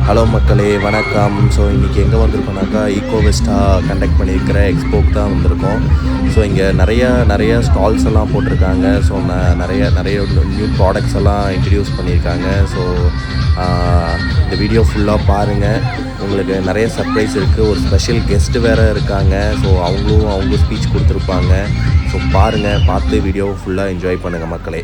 Hello மக்களே, வணக்கம். So இன்றைக்கி எங்கே வந்திருக்கோம்னாக்கா ஈகோவெஸ்ட்டா கண்டக்ட் பண்ணியிருக்கிற எக்ஸ்போக்கு தான் வந்திருக்கோம். ஸோ இங்கே நிறைய ஸ்டால்ஸ் எல்லாம் போட்டிருக்காங்க. ஸோ நிறைய நியூ ப்ராடக்ட்ஸ் எல்லாம் இன்ட்ரடியூஸ் பண்ணியிருக்காங்க. ஸோ இந்த வீடியோ ஃபுல்லாக பாருங்கள். உங்களுக்கு நிறைய சர்ப்ரைஸ் இருக்குது. ஒரு ஸ்பெஷல் கெஸ்ட்டு வேறு இருக்காங்க. ஸோ அவங்க ஸ்பீச் கொடுத்துருப்பாங்க. ஸோ பார்த்து வீடியோவை ஃபுல்லாக என்ஜாய் பண்ணுங்கள் மக்களே.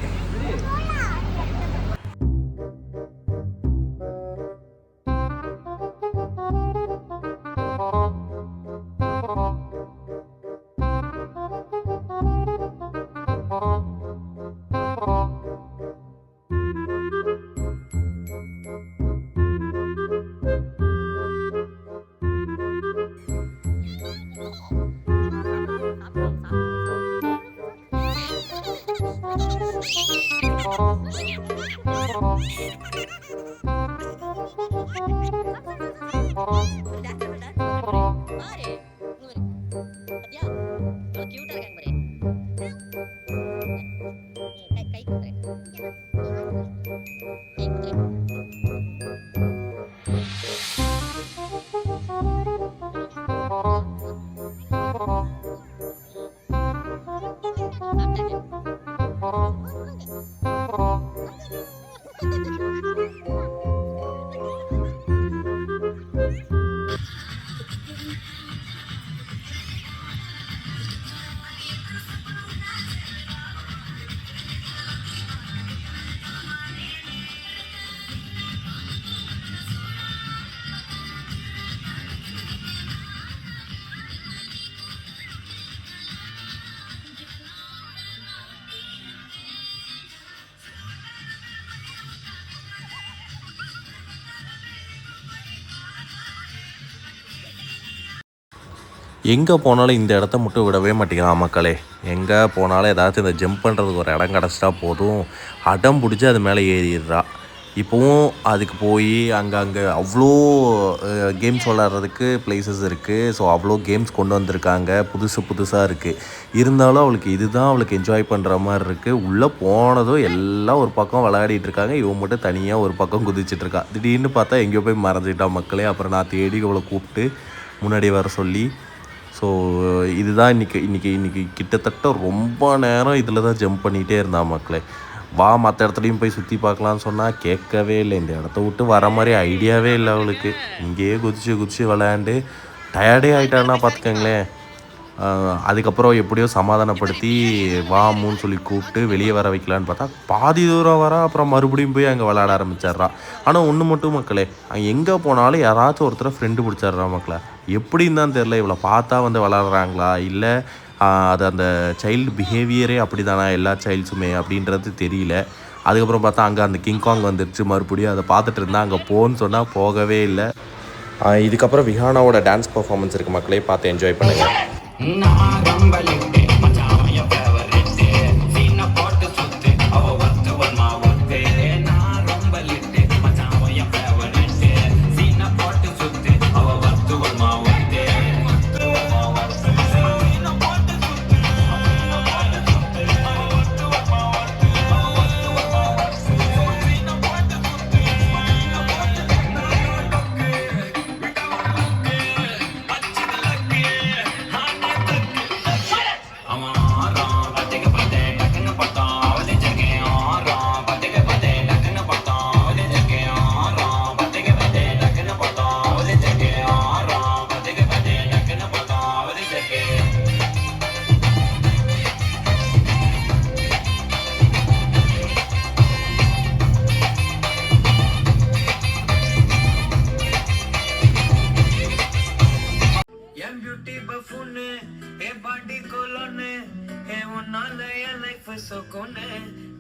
எங்கே போனாலும் இந்த இடத்த மட்டும் விடவே மாட்டேங்கிறான் மக்களே. எங்கே போனாலும் ஏதாச்சும் இந்த ஜம்ப் பண்ணுறதுக்கு ஒரு இடம் கிடச்சிட்டா போதும், அடம் பிடிச்சி அது மேலே ஏறிடுறா. இப்போவும் அதுக்கு போய் அங்கே அவ்வளோ கேம்ஸ் விளாட்றதுக்கு ப்ளேஸஸ் இருக்குது. ஸோ அவ்வளோ கேம்ஸ் கொண்டு வந்திருக்காங்க, புதுசாக இருக்குது. இருந்தாலும் அவளுக்கு என்ஜாய் பண்ணுற மாதிரி இருக்குது. உள்ளே போனதும் எல்லாம் ஒரு பக்கம் விளையாடிட்டு இருக்காங்க, இவன் மட்டும் தனியாக ஒரு பக்கம் குதிச்சிட்ருக்கா. திடீர்னு பார்த்தா எங்கேயோ போய் மறைஞ்சிட்டா மக்களே. அப்புறம் நான் தேடி அவளை கூப்பிட்டு முன்னாடி வர சொல்லி. ஸோ இதுதான் இன்றைக்கி கிட்டத்தட்ட ரொம்ப நேரம் இதில் தான் ஜம்ப் பண்ணிகிட்டே இருந்தான் மக்களே. வா மற்ற இடத்துலையும் போய் சுற்றி பார்க்கலான்னு சொன்னால் கேட்கவே இல்லை. இந்த இடத்த விட்டு வர மாதிரி ஐடியாவே இல்லை அவளுக்கு. இங்கேயே குதிச்சு விளையாண்டு டயர்டே ஆகிட்டான்னா பார்த்துக்கங்களேன். அதுக்கப்புறம் எப்படியோ சமாதானப்படுத்தி வாமுன்னு சொல்லி கூப்பிட்டு வெளியே வர வைக்கலான்னு பார்த்தா பாதி தூரம் வர, அப்புறம் மறுபடியும் போய் அங்கே விளையாட ஆரம்பிச்சிட்றான். ஆனால் ஒன்று மட்டும் மக்களே, அங்கே எங்கே போனாலும் யாராச்சும் ஒருத்தரை ஃப்ரெண்டு பிடிச்சிட்றான் மக்களே. எப்படின்னு தான் தெரில, இவளை பார்த்தா வந்து விளாட்றாங்களா இல்லை அது அந்த சைல்டு பிஹேவியரே அப்படி தானா எல்லா சைல்ட்ஸுமே அப்படின்றது தெரியல. அதுக்கப்புறம் பார்த்தா அங்கே அந்த கிங்காங் வந்துடுச்சு. மறுபடியும் அதை பார்த்துட்டு இருந்தால் அங்கே போன்னு சொன்னால் போகவே இல்லை. இதுக்கப்புறம் விஹானாவோட டான்ஸ் பர்ஃபார்மன்ஸ் இருக்குது மக்களே, பார்த்து என்ஜாய் பண்ணுங்கள்.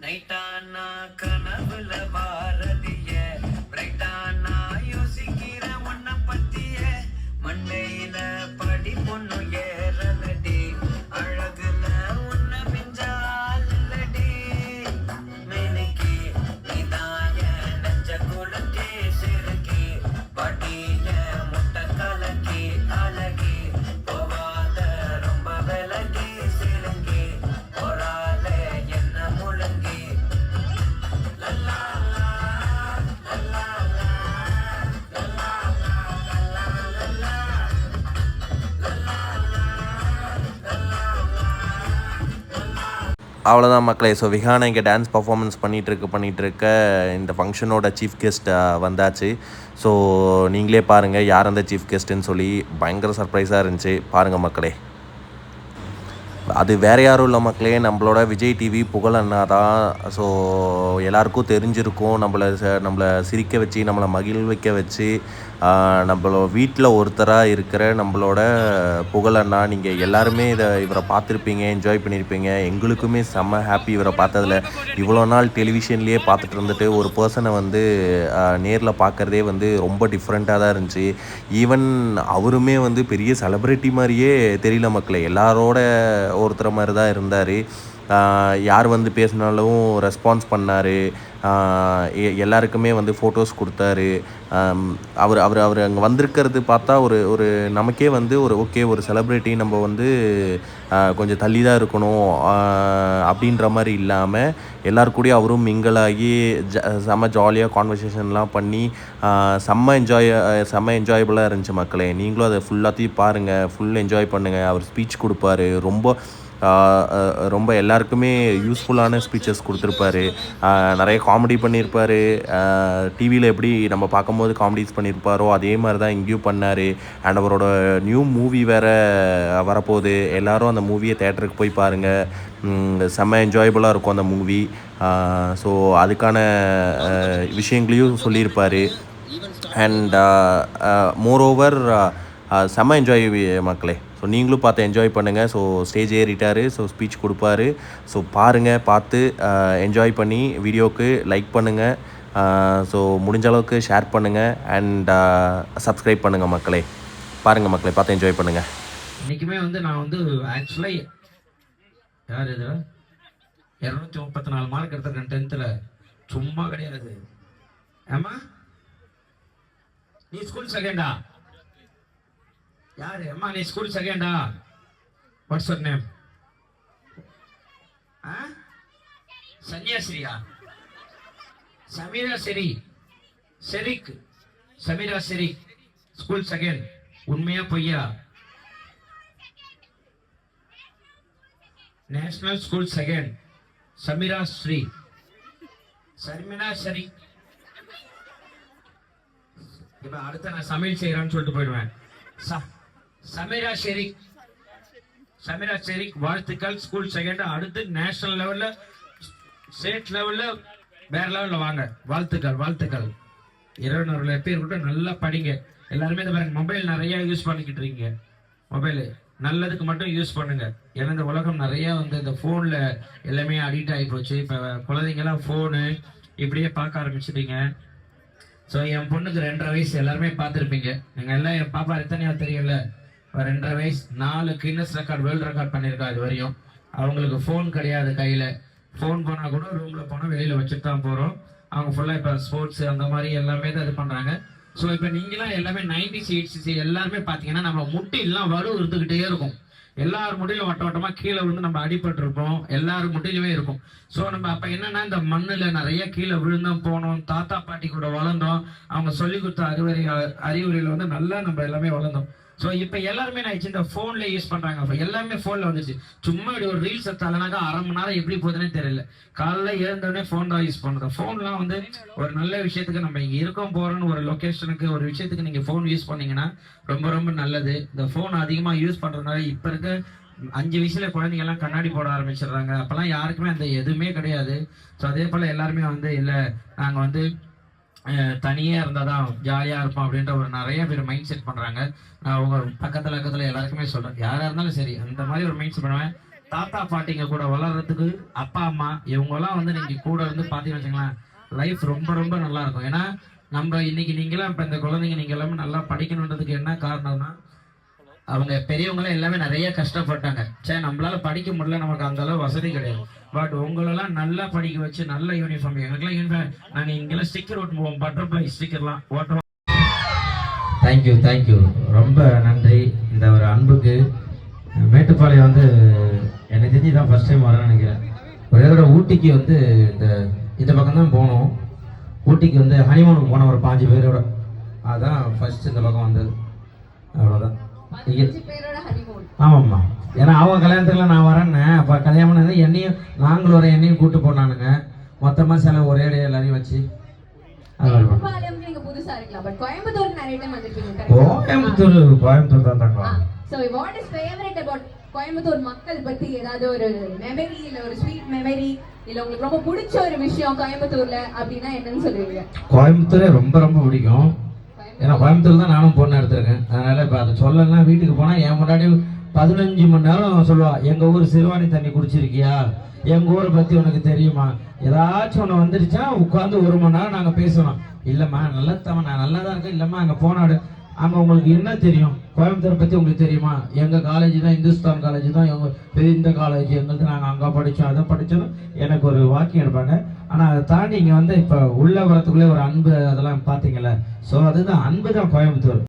நைட்டானா கனவுல பாரதிய பிரைட்டானா யோசிக்கிற ஒன்ன பத்திய மண்டையில படி பொண்ணு ஏறலடி அழகுல உன்ன பிஞ்சாலடி மேனிக்கு நீதாய நெஞ்ச குளக்கே சிறுக்கி பட்டிய முட்டை கலக்கி அழகி போவாத ரொம்ப விலகி சிறுங்கி ஒராலே என்ன முழுங்கி அவ்வளோதான் மக்களே. ஸோ விஹானா இங்கே டான்ஸ் பர்ஃபார்மன்ஸ் பண்ணிகிட்ருக்க இந்த ஃபங்க்ஷனோட சீஃப் கெஸ்ட் வந்தாச்சு. ஸோ நீங்களே பாருங்கள் யார் அந்த சீஃப் கெஸ்ட்டுன்னு சொல்லி. பயங்கர சர்ப்ரைஸாக இருந்துச்சு. பாருங்கள் மக்களே. அது வேறு யாரும் இல்லை மக்களே, நம்மளோட விஜய் டிவி புகழ் அண்ணா தான். ஸோ எல்லாருக்கும் தெரிஞ்சிருக்கும். நம்மளை சிரிக்க வச்சு, நம்மளை மகிழ்விக்க வச்சு, நம்மளோட வீட்டில் ஒருத்தராக இருக்கிற நம்மளோட புகழ் அண்ணா. நீங்கள் எல்லாருமே இவரை பார்த்துருப்பீங்க, என்ஜாய் பண்ணியிருப்பீங்க. எங்களுக்குமே செம்ம ஹாப்பி இவரை பார்த்ததில். இவ்வளோ நாள் டெலிவிஷன்லேயே பார்த்துட்டு இருந்துட்டு ஒரு பர்சனை வந்து நேரில் பார்க்குறதே வந்து ரொம்ப டிஃப்ரெண்ட்டாக தான் இருந்துச்சு. ஈவன் அவருமே வந்து பெரிய செலிப்ரிட்டி மாதிரியே தெரியல மக்களே. எல்லாரோட ஒருத்தர் மாதிரி தான் இருந்தார். யார் வந்து பேசினாலும் ரெஸ்பான்ஸ் பண்ணார். எல்லாருக்குமே வந்து ஃபோட்டோஸ் கொடுத்தாரு. அவர் அவர் அவர் அங்கே வந்திருக்கிறது பார்த்தா ஒரு நமக்கே வந்து ஒரு செலிப்ரிட்டி நம்ம வந்து கொஞ்சம் தள்ளி தான் இருக்கணும் அப்படின்ற மாதிரி இல்லாமல் எல்லாருக்கூடயும் அவரும் மிங்கிளாகி செம்ம ஜாலியாக கான்வர்சேஷன்லாம் பண்ணி செம்ம என்ஜாயபுளாக இருந்துச்சு மக்களே. நீங்களும் அதை ஃபுல்லாத்தையும் பாருங்கள், ஃபுல் என்ஜாய் பண்ணுங்கள். அவர் ஸ்பீச் கொடுப்பாரு. ரொம்ப எல்லாருக்குமே யூஸ்ஃபுல்லான ஸ்பீச்சஸ் கொடுத்துருப்பாரு. நிறைய காமெடி பண்ணியிருப்பார். டிவியில் எப்படி நம்ம பார்க்கும்போது காமெடிஸ் பண்ணியிருப்பாரோ அதே மாதிரி தான் இங்கேயும் பண்ணார். அண்ட் அவரோட நியூ மூவி வேறு வரப்போகுது. எல்லோரும் அந்த மூவியை தேட்டருக்கு போய் பாருங்கள். செம்ம என்ஜாயபுளாக இருக்கும் அந்த மூவி. ஸோ அதுக்கான விஷயங்களையும் சொல்லியிருப்பார். அண்ட் மோரோவர் செம்ம என்ஜாய் மக்களே. ஸோ நீங்களும் பார்த்து என்ஜாய் பண்ணுங்கள். ஸோ ஸ்டேஜ் ஏறிட்டார். ஸோ ஸ்பீச் கொடுப்பாரு. ஸோ பாருங்கள், பார்த்து என்ஜாய் பண்ணி வீடியோவுக்கு லைக் பண்ணுங்கள். ஸோ முடிஞ்ச அளவுக்கு ஷேர் பண்ணுங்கள். அண்ட் சப்ஸ்கிரைப் பண்ணுங்கள் மக்களே. பாருங்கள் மக்களே, பார்த்து என்ஜாய் பண்ணுங்கள். இன்றைக்குமே வந்து நான் வந்து ஆக்சுவலாக யார் இதில் 234 மார்க் எடுத்திருக்கேன் 10th. சும்மா கிடையாது. ஏமா நீ ஸ்கூல் செகண்டா? யாரு அம்மா நீ ஸ்கூல் செகண்டா? What's your name? சன்னியாசிரியா? சமீரா செரிக் சமீரா செரிக் ஸ்கூல் செகண்ட். உண்மையா பொய்யா? நேஷனல் ஸ்கூல் செகண்ட் சமீரா சரி. இப்ப அடுத்த நான் சமையல் செய்யறான்னு சொல்லிட்டு போயிடுவேன். சமீரா ஷெரிக் வாழ்த்துக்கள். School second. அடுத்து நேஷனல் லெவல்ல, ஸ்டேட் லெவல்ல, வேற லெவல்ல வாங்க. வாழ்த்துக்கள். 200 பேர் கூட நல்லா படிங்க. எல்லாருமே இந்த பாருங்க, மொபைல் நிறைய யூஸ் பண்ணிக்கிட்டு இருக்கீங்க. மொபைல் நல்லதுக்கு மட்டும் யூஸ் பண்ணுங்க. ஏன்னா இந்த உலகம் நிறைய வந்து இந்த போன்ல எல்லாமே அடிக்ட் ஆகி போச்சு. இப்ப குழந்தைங்கலாம் போனு இப்படியே பார்க்க ஆரம்பிச்சிட்டீங்க. ஸோ என் பொண்ணுக்கு 2.5 வயசு, எல்லாருமே பார்த்துருப்பீங்க. நீங்கள் எல்லாம் என் பாப்பா எத்தனையோ தெரியல, 2.5 வயசு 4 கின்னஸ் ரெக்கார்ட், வேர்ல்டு ரெக்கார்ட் பண்ணியிருக்கா இது வரையும். அவங்களுக்கு ஃபோன் கிடையாது கையில். ஃபோன் போனால் கூட ரூமில் போனால் வெளியில் வச்சுட்டு தான் போகிறோம். அவங்க ஃபுல்லாக இப்போ ஸ்போர்ட்ஸ் அந்த மாதிரி எல்லாமே தான் இது பண்ணுறாங்க. ஸோ இப்போ நீங்களாம் எல்லாமே 90s 80s எல்லாருமே பார்த்தீங்கன்னா நம்ம முட்டிலாம் வலு இருந்துக்கிட்டே இருக்கும். எல்லார் முட்டிலும் வட்டமாக கீழே வந்து நம்ம அடிபட்டிருப்போம். எல்லார் முட்டிலுமே இருக்கும். ஸோ நம்ம அப்போ என்னன்னா இந்த மண்ணில் நிறைய கீழே விழுந்தோம் போனோம். தாத்தா பாட்டி கூட வளர்ந்தோம். அவங்க சொல்லி கொடுத்த அறிவுரையில் வந்து நல்லா நம்ம எல்லாமே வளர்ந்தோம். ஸோ இப்போ எல்லாருமே நான் இந்த ஃபோன்ல யூஸ் பண்றாங்க. எல்லாமே ஃபோன்ல வந்துச்சு. சும்மா இப்படி ஒரு ரீல்ஸ் எடுத்தாலனாக்கா 1/2 மணி நேரம் எப்படி போகுதுன்னே தெரியல. காலைல எழுந்தோடனே ஃபோன் தான் யூஸ் பண்றோம். ஃபோன்லாம் வந்து ஒரு நல்ல விஷயத்துக்கு நம்ம இங்க இருக்கோம் போறோம்னு ஒரு லொகேஷனுக்கு ஒரு விஷயத்துக்கு நீங்க ஃபோன் யூஸ் பண்ணீங்கன்னா ரொம்ப ரொம்ப நல்லது. இந்த ஃபோன் அதிகமா யூஸ் பண்றதுனால இப்ப இருக்க 5 வயசுல குழந்தைங்க எல்லாம் கண்ணாடி போட ஆரம்பிச்சிடுறாங்க. அப்பெல்லாம் யாருக்குமே அந்த எதுவுமே கிடையாது. ஸோ அதே போல எல்லாருமே வந்து இல்லை நாங்கள் வந்து தனியே இருந்தாதான் ஜாலியா இருப்போம் அப்படின்ற ஒரு நிறைய பேர் மைண்ட் செட் பண்றாங்க. நான் அவங்க பக்கத்துல எல்லாருக்குமே சொல்றேன், யாரா இருந்தாலும் சரி அந்த மாதிரி ஒரு மைண்ட் செட் பண்ணுவேன். தாத்தா பாட்டிங்க கூட வளர்றதுக்கு அப்பா அம்மா இவங்கெல்லாம் வந்து நீங்க கூட இருந்து பாத்தீங்கன்னு வச்சுங்களேன், லைஃப் ரொம்ப ரொம்ப நல்லா இருக்கும். ஏன்னா நம்ம இன்னைக்கு நீங்களாம் இப்ப இந்த குழந்தைங்க நீங்க எல்லாமே நல்லா படிக்கணுன்றதுக்கு என்ன காரணம்னா, அவங்க பெரியவங்களாம் எல்லாமே நிறைய கஷ்டப்பட்டாங்க. சரி நம்மளால படிக்க முடியல, நமக்கு அந்த அளவு வசதி கிடையாது. பட் உங்களெல்லாம் நல்லா படிக்க வச்சு நல்ல யூனிஃபார்ம், எங்களுக்கெல்லாம் யூனிஃபார்ம் நாங்கள் இங்கெல்லாம் ஸ்டிக்கர் ஓட்டுவோம், பட்டர்ஃப்ளை ஸ்டிக்கர்லாம் ஓட்டுவோம். தேங்க்யூ ரொம்ப நன்றி இந்த ஒரு அன்புக்கு. மேட்டுப்பாளையம் வந்து எனக்கு தெரிஞ்சு தான் ஃபர்ஸ்ட் டைம் வரேன்னு நினைக்கிறேன். ஒரே தடவை ஊட்டிக்கு வந்து இந்த பக்கம் தான் போனோம். ஊட்டிக்கு வந்து ஹனிமூனுக்கு போன ஒரு 5 பேரோட, அதான் ஃபர்ஸ்ட் இந்த பக்கம் வந்தது. அவ்வளோதான். ஆமாம்மா. ஏன்னா அவங்க கல்யாணத்துக்குலாம் நான் வரேன்னு அப்போ கல்யாணம் பண்ணது என்னையும் நாங்களும் ஒரு என்னையும் கூட்டு போனானுங்க மொத்தமாக செலவு ஒரே அடி எல்லாரையும் வச்சு அதனால மேட்டுப்பாளையம்க்கு நீங்க புதுசா இருக்கலாம் பட் கோயம்புத்தூருக்கு நிறைய டைம் வந்திருக்கீங்க. கோயம்புத்தூர் தான் தங்கம். So what is favourite about Coimbatore மக்கள் பத்தி ஏதாவது ஒரு மெமரி இல்ல ஒரு ஸ்வீட் மெமரி இல்ல உங்களுக்கு ரொம்ப பிடிச்ச ஒரு விஷயம் கோயம்புத்தூர்ல அப்படின்னா என்னன்னு சொல்லுவீங்க? கோயம்புத்தூரே ரொம்ப ரொம்ப பிடிக்கும். ஏன்னா கோயம்புத்தூர் தான் நானும் பொண்ணு எடுத்திருக்கேன். அதனால இப்போ அதை சொல்லலைன்னா வீட்டுக்கு போனால் என் முன்னாடி 15 மணி நேரம் சொல்லுவா, எங்கள் ஊர் சிறுவாணி தண்ணி குடிச்சிருக்கியா, எங்கள் ஊரை பற்றி உனக்கு தெரியுமா, ஏதாச்சும் ஒன்று வந்துருச்சா உட்காந்து 1 மணி நேரம் நாங்கள் பேசணும். இல்லைம்மா நான் நல்லா தான் இருக்கேன். இல்லைம்மா அங்கே போனாடு அங்கே உங்களுக்கு என்ன தெரியும், கோயம்புத்தூரை பற்றி உங்களுக்கு தெரியுமா, எங்கள் காலேஜ் தான் இந்துஸ்தான் காலேஜ் தான், எங்கள் இந்த காலேஜ் எங்களுக்கு நாங்கள் அங்கே படித்தோம் அதை படித்தோம் எனக்கு ஒரு வாக்கியம் எடுப்பாங்க. ஆனால் அதை தாண்டி இங்கே வந்து இப்போ உள்ள வரத்துக்குள்ளே ஒரு அன்பு அதெல்லாம் பார்த்தீங்கல்ல, ஸோ அதுதான் அன்பு தான் கோயம்புத்தூர்.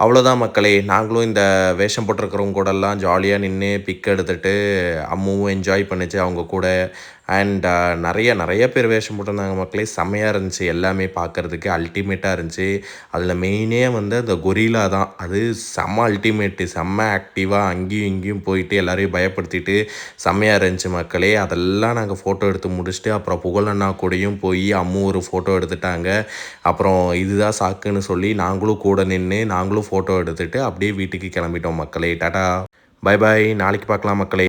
அவ்வளோதான் மக்களே, நாங்களும் இந்த வேஷம் போட்டிருக்கிறவங்க கூடலாம் ஜாலியாக நின்று பிக் எடுத்துகிட்டு அம்மாவும் என்ஜாய் பண்ணிச்சு அவங்க கூட. அண்ட் நிறைய பேர் வேஷம் போட்டிருந்தாங்க மக்களே. செம்மையாக இருந்துச்சு, எல்லாமே பார்க்குறதுக்கு அல்டிமேட்டாக இருந்துச்சு. அதில் மெயினே வந்து அந்த கொரிலா தான், அது செம்ம அல்டிமேட்டு, செம்ம ஆக்டிவாக அங்கேயும் இங்கேயும் போயிட்டு எல்லாரையும் பயப்படுத்திட்டு செம்மையாக இருந்துச்சு மக்களே. அதெல்லாம் நாங்கள் ஃபோட்டோ எடுத்து முடிச்சுட்டு அப்புறம் புகழண்ணா கூடயும் போய் அம்மு ஒரு ஃபோட்டோ எடுத்துட்டாங்க. அப்புறம் இதுதான் சாக்குன்னு சொல்லி நாங்களும் கூட நின்று நாங்களும் ஃபோட்டோ எடுத்துகிட்டு அப்படியே வீட்டுக்கு கிளம்பிட்டோம் மக்களே. டாடா பை பாய், நாளைக்கு பார்க்கலாம் மக்களே.